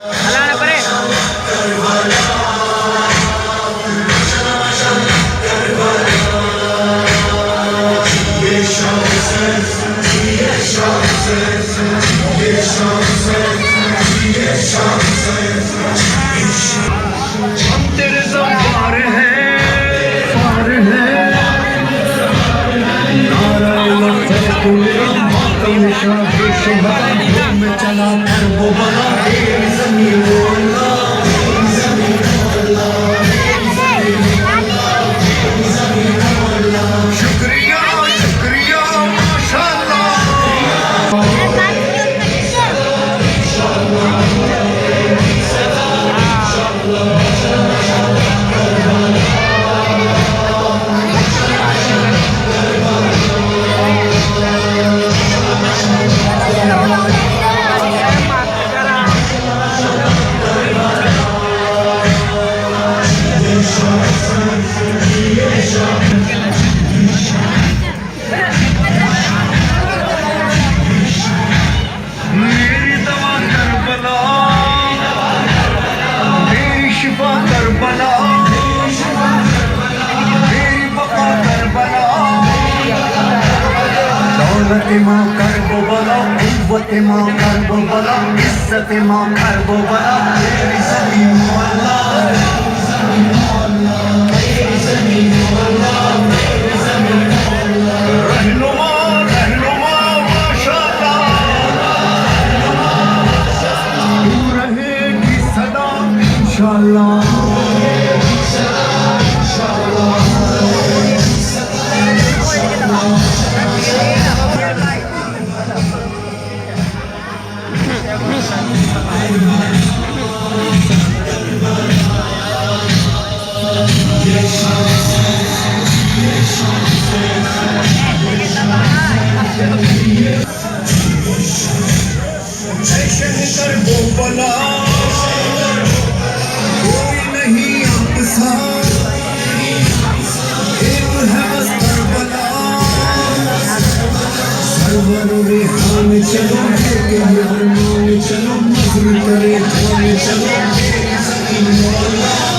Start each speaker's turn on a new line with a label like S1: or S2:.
S1: Wala na pare.
S2: हम तेरे ज़मार हैं, पार हैं। नाराए वफ़ा तुले मातम शाह शुहदा में चला कर वो बना तेरी ज़मीन बोला। शुक्रिया शुक्रिया माशाअल्लाह। मेरी दवा करबला, मेरी शिफा करबला, मेरी बका करबला। दौलत माँ करबो बला, कुव्वत माँ करबो बला, इज्जत माँ करबो बला। तेरी ज़मीन मौला, रहनुमा रहनुमा माशाअल्लाह। तू रहेगी सदा इंशाअल्लाह। ऐशन कर वो बला, कोई नहीं अब सा। एक है बस करबला, सरवर रेहान चलो, के हरमान चलो, नज़र करे जान चलो। तेरी ज़मीन मौला।